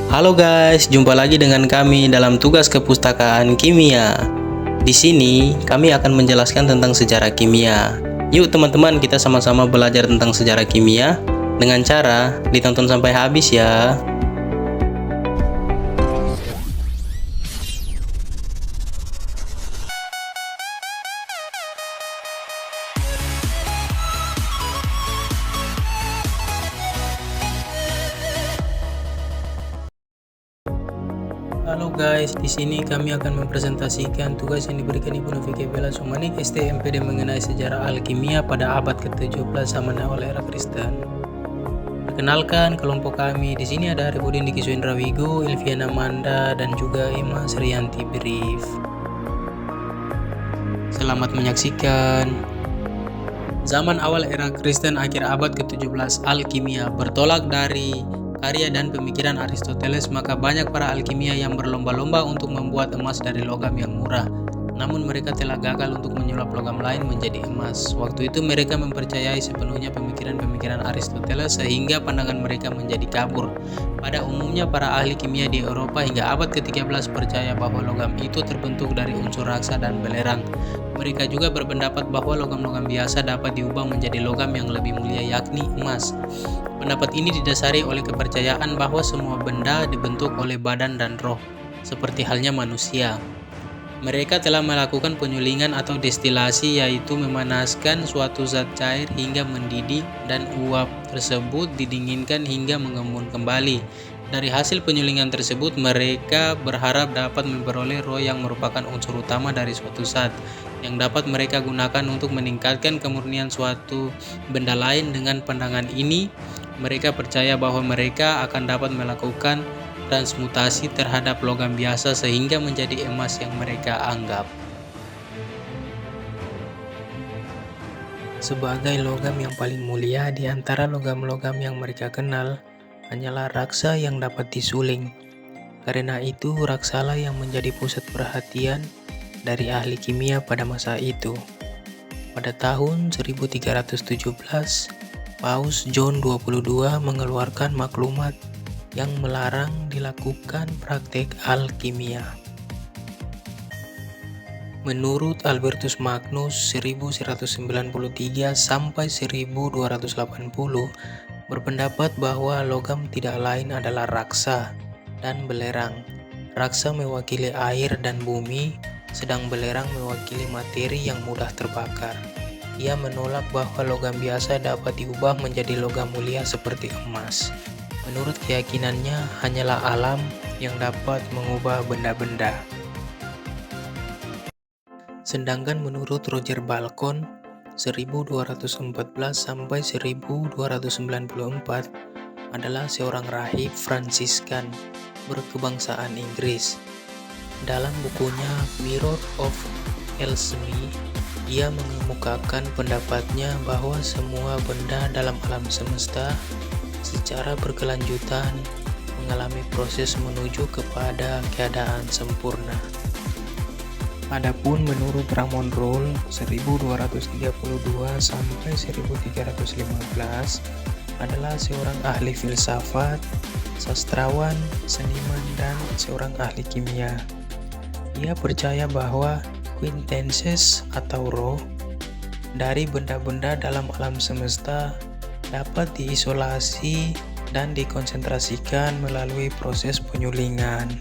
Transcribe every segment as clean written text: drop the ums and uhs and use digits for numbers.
Halo guys, jumpa lagi dengan kami dalam tugas kepustakaan kimia. Di sini kami akan menjelaskan tentang sejarah kimia. Yuk teman-teman, kita sama-sama belajar tentang sejarah kimia dengan cara ditonton sampai habis ya. Halo guys, di sini kami akan mempresentasikan tugas yang diberikan Ibu Novike Bella Sumanik STMPD mengenai sejarah alkimia pada abad ke-17 zaman awal era Kristen. Perkenalkan kelompok kami. Di sini ada Arifudin Diki Suendrawigo, Ilviana Manda, dan juga Ima Serianti Brief. Selamat menyaksikan. Zaman awal era Kristen akhir abad ke-17, alkimia bertolak dari karya dan pemikiran Aristoteles, maka banyak para alkimia yang berlomba-lomba untuk membuat emas dari logam yang murah. Namun mereka telah gagal untuk menyulap logam lain menjadi emas. Waktu itu mereka mempercayai sepenuhnya pemikiran-pemikiran Aristoteles sehingga pandangan mereka menjadi kabur. Pada umumnya para ahli kimia di Eropa hingga abad ke-13 percaya bahwa logam itu terbentuk dari unsur raksa dan belerang. Mereka juga berpendapat bahwa logam-logam biasa dapat diubah menjadi logam yang lebih mulia, yakni emas. Pendapat ini didasari oleh kepercayaan bahwa semua benda dibentuk oleh badan dan roh, seperti halnya manusia. Mereka telah melakukan penyulingan atau destilasi, yaitu memanaskan suatu zat cair hingga mendidih dan uap tersebut didinginkan hingga mengembun kembali. Dari hasil penyulingan tersebut, mereka berharap dapat memperoleh roh yang merupakan unsur utama dari suatu zat, yang dapat mereka gunakan untuk meningkatkan kemurnian suatu benda lain. Dengan pandangan ini, mereka percaya bahwa mereka akan dapat melakukan transmutasi terhadap logam biasa sehingga menjadi emas yang mereka anggap sebagai logam yang paling mulia. Di antara logam-logam yang mereka kenal hanyalah raksa yang dapat disuling. Karena itu, raksalah yang menjadi pusat perhatian dari ahli kimia pada masa itu. Pada tahun 1317, Paus John 22 mengeluarkan maklumat yang melarang dilakukan praktek alkimia. Menurut Albertus Magnus 1193 sampai 1280 berpendapat bahwa logam tidak lain adalah raksa dan belerang. Raksa mewakili air dan bumi, sedang belerang mewakili materi yang mudah terbakar. Ia menolak bahwa logam biasa dapat diubah menjadi logam mulia seperti emas. Menurut keyakinannya, hanyalah alam yang dapat mengubah benda-benda. Sedangkan menurut Roger Bacon 1214 sampai 1294 adalah seorang rahib Fransiskan berkebangsaan Inggris. Dalam bukunya Mirror of Alchemy, ia mengemukakan pendapatnya bahwa semua benda dalam alam semesta secara berkelanjutan mengalami proses menuju kepada keadaan sempurna. Adapun menurut Ramon Rolle 1232 sampai 1315 adalah seorang ahli filsafat, sastrawan, seniman, dan seorang ahli kimia. Ia percaya bahwa quintessences atau roh dari benda-benda dalam alam semesta dapat diisolasi dan dikonsentrasikan melalui proses penyulingan.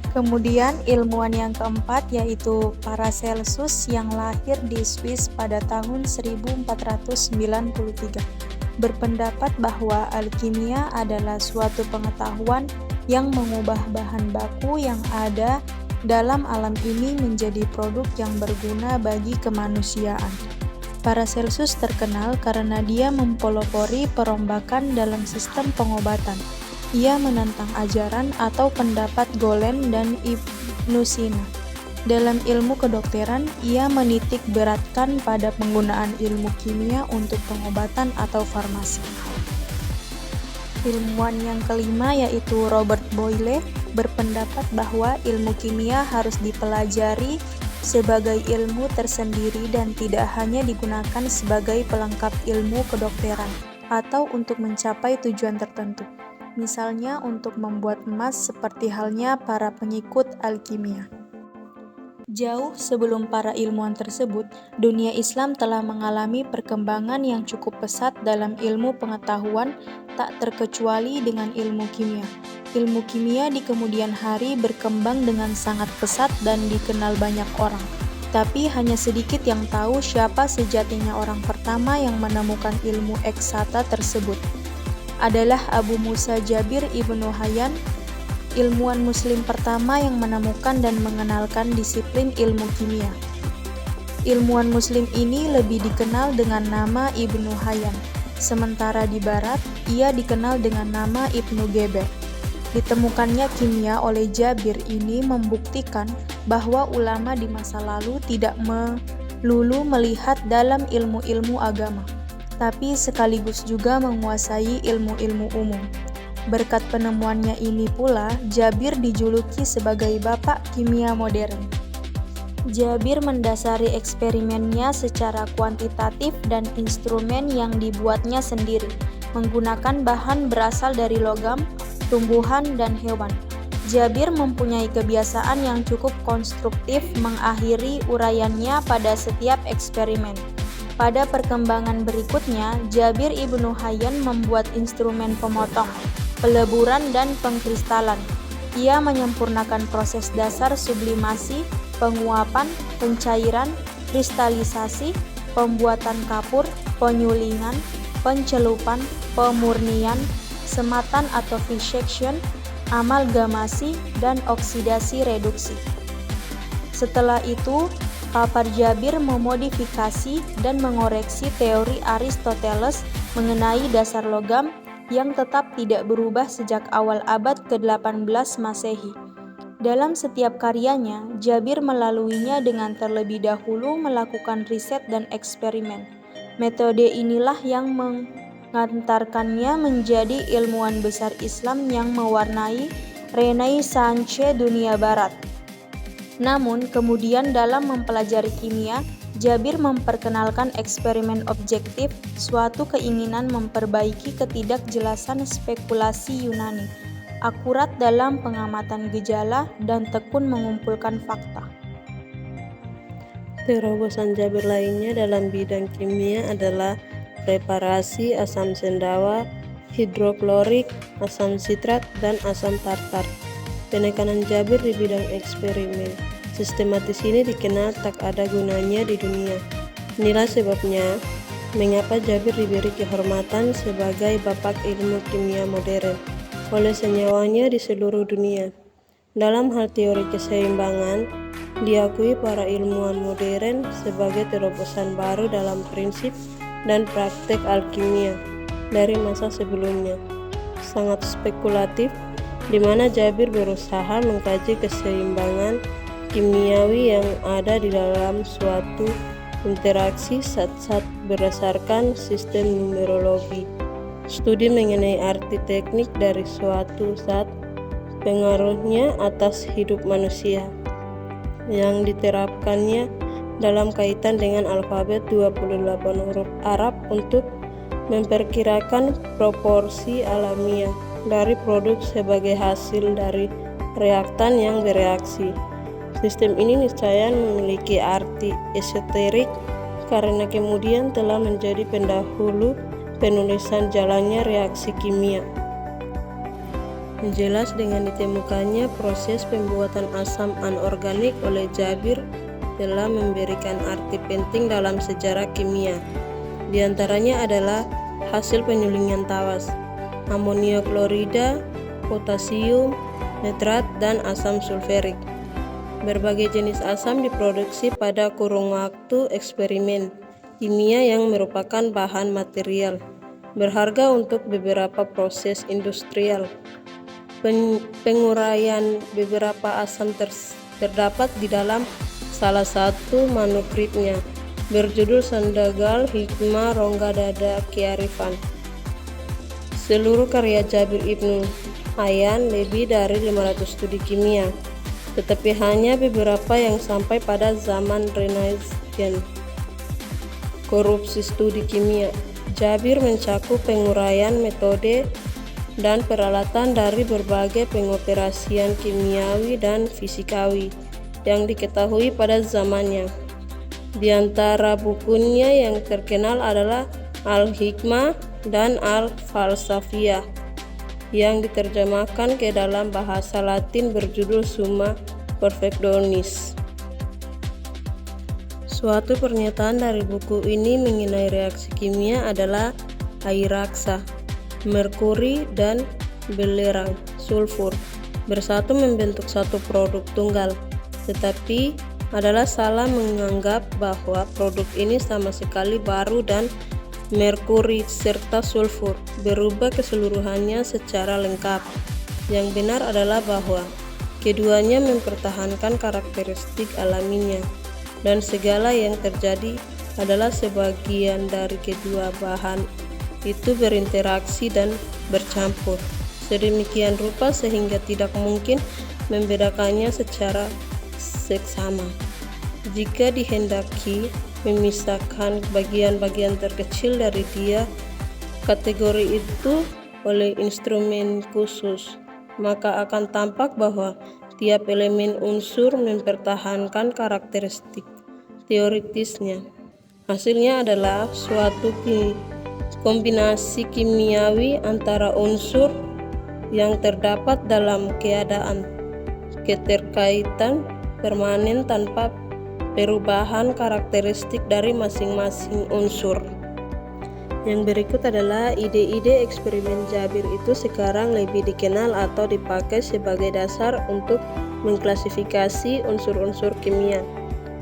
Kemudian ilmuwan yang keempat yaitu Paracelsus yang lahir di Swiss pada tahun 1493 berpendapat bahwa alkimia adalah suatu pengetahuan yang mengubah bahan baku yang ada dalam alam ini menjadi produk yang berguna bagi kemanusiaan. Paracelsus terkenal karena dia mempelopori perombakan dalam sistem pengobatan. Ia menentang ajaran atau pendapat Galen dan Ibnu Sina. Dalam ilmu kedokteran, ia menitik beratkan pada penggunaan ilmu kimia untuk pengobatan atau farmasi. Ilmuwan yang kelima yaitu Robert Boyle berpendapat bahwa ilmu kimia harus dipelajari sebagai ilmu tersendiri dan tidak hanya digunakan sebagai pelengkap ilmu kedokteran atau untuk mencapai tujuan tertentu. misalnya untuk membuat emas seperti halnya para pengikut alkimia. Jauh sebelum para ilmuwan tersebut, dunia Islam telah mengalami perkembangan yang cukup pesat dalam ilmu pengetahuan, tak terkecuali dengan ilmu kimia. Ilmu kimia di kemudian hari berkembang dengan sangat pesat dan dikenal banyak orang. Tapi hanya sedikit yang tahu siapa sejatinya orang pertama yang menemukan ilmu eksakta tersebut. Adalah Abu Musa Jabir ibnu Hayyan, ilmuwan muslim pertama yang menemukan dan mengenalkan disiplin ilmu kimia. Ilmuwan muslim ini lebih dikenal dengan nama Ibnu Hayyan, sementara di barat ia dikenal dengan nama Ibnu Geber. Ditemukannya kimia oleh Jabir ini membuktikan bahwa ulama di masa lalu tidak melulu melihat dalam ilmu-ilmu agama, tapi sekaligus juga menguasai ilmu-ilmu umum. Berkat penemuannya ini pula, Jabir dijuluki sebagai Bapak Kimia Modern. Jabir mendasari eksperimennya secara kuantitatif dan instrumen yang dibuatnya sendiri, menggunakan bahan berasal dari logam, tumbuhan, dan hewan. Jabir mempunyai kebiasaan yang cukup konstruktif mengakhiri uraiannya pada setiap eksperimen. Pada perkembangan berikutnya, Jabir ibnu Hayyan membuat instrumen pemotong, peleburan, dan pengkristalan. Ia menyempurnakan proses dasar sublimasi, penguapan, pencairan, kristalisasi, pembuatan kapur, penyulingan, pencelupan, pemurnian, sematan atau fissection, amalgamasi, dan oksidasi reduksi. Setelah itu, papar Jabir memodifikasi dan mengoreksi teori Aristoteles mengenai dasar logam yang tetap tidak berubah sejak awal abad ke-18 Masehi. Dalam setiap karyanya, Jabir melaluinya dengan terlebih dahulu melakukan riset dan eksperimen. Metode inilah yang mengantarkannya menjadi ilmuwan besar Islam yang mewarnai Renaissance dunia barat. Namun, kemudian dalam mempelajari kimia, Jabir memperkenalkan eksperimen objektif, suatu keinginan memperbaiki ketidakjelasan spekulasi Yunani, akurat dalam pengamatan gejala, dan tekun mengumpulkan fakta. Terobosan Jabir lainnya dalam bidang kimia adalah preparasi asam sendawa, hidroklorik, asam sitrat, dan asam tartar. Penekanan Jabir di bidang eksperimen sistematis ini dikenal tak ada gunanya di dunia. Inilah sebabnya mengapa Jabir diberi kehormatan sebagai bapak ilmu kimia modern oleh senyawanya di seluruh dunia. Dalam hal teori keseimbangan, diakui para ilmuwan modern sebagai terobosan baru dalam prinsip dan praktek alkimia dari masa sebelumnya. Sangat spekulatif, di mana Jabir berusaha mengkaji keseimbangan kimiawi yang ada di dalam suatu interaksi zat-zat berdasarkan sistem numerologi. Studi mengenai arti teknik dari suatu zat, pengaruhnya atas hidup manusia, yang diterapkannya dalam kaitan dengan alfabet 28 huruf Arab untuk memperkirakan proporsi alamiah dari produk sebagai hasil dari reaktan yang bereaksi. Sistem ini niscaya memiliki arti esoterik karena kemudian telah menjadi pendahulu penulisan jalannya reaksi kimia. Jelas dengan ditemukannya proses pembuatan asam anorganik oleh Jabir telah memberikan arti penting dalam sejarah kimia. Di antaranya adalah hasil penyulingan tawas, amonia klorida, potasium, nitrat, dan asam sulfurik. Berbagai jenis asam diproduksi pada kurun waktu eksperimen kimia yang merupakan bahan material berharga untuk beberapa proses industrial. Penguraian beberapa asam terdapat di dalam salah satu manuskripnya berjudul Sandagal Hikmah Rongga Dada Kearifan. Seluruh karya Jabir ibnu Hayyan lebih dari 500 studi kimia, tetapi hanya beberapa yang sampai pada zaman Renaissance. Korupsi studi kimia Jabir mencakup penguraian metode dan peralatan dari berbagai pengoperasian kimiawi dan fisikawi yang diketahui pada zamannya. Di antara bukunya yang terkenal adalah Al-Hikmah dan Al-Falsafiyah yang diterjemahkan ke dalam bahasa Latin berjudul Summa Perfectionis. Suatu pernyataan dari buku ini mengenai reaksi kimia adalah air raksa, merkuri, dan belerang sulfur bersatu membentuk satu produk tunggal, tetapi adalah salah menganggap bahwa produk ini sama sekali baru dan merkuri serta sulfur berubah keseluruhannya secara lengkap. Yang benar adalah bahwa keduanya mempertahankan karakteristik alaminya, dan segala yang terjadi adalah sebagian dari kedua bahan itu berinteraksi dan bercampur sedemikian rupa sehingga tidak mungkin membedakannya secara seksama. Jika dihendaki memisahkan bagian-bagian terkecil dari dia, kategori itu oleh instrumen khusus, maka akan tampak bahwa tiap elemen unsur mempertahankan karakteristik teoritisnya. Hasilnya adalah suatu kombinasi kimiawi antara unsur yang terdapat dalam keadaan keterkaitan permanen tanpa perubahan karakteristik dari masing-masing unsur. Yang berikut adalah ide-ide eksperimen Jabir itu sekarang lebih dikenal atau dipakai sebagai dasar untuk mengklasifikasi unsur-unsur kimia,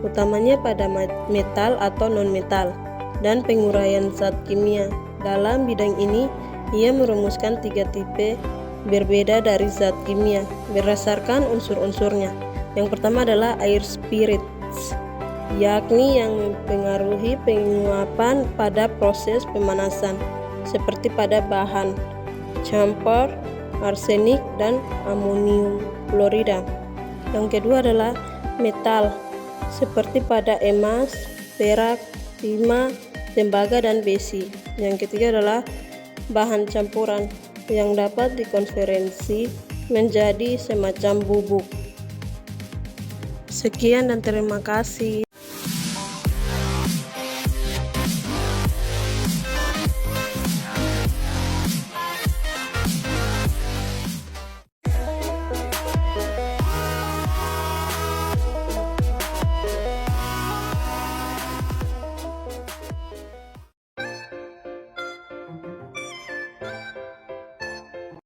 utamanya pada metal atau non-metal, dan penguraian zat kimia. Dalam bidang ini, ia merumuskan 3 tipe berbeda dari zat kimia berdasarkan unsur-unsurnya. Yang pertama adalah air spirits, yakni yang mempengaruhi penguapan pada proses pemanasan, seperti pada bahan camphor, arsenik, dan amonium klorida. Yang kedua adalah metal, seperti pada emas, perak, timah, tembaga, dan besi. Yang ketiga adalah bahan campuran yang dapat dikonversi menjadi semacam bubuk. Sekian dan terima kasih.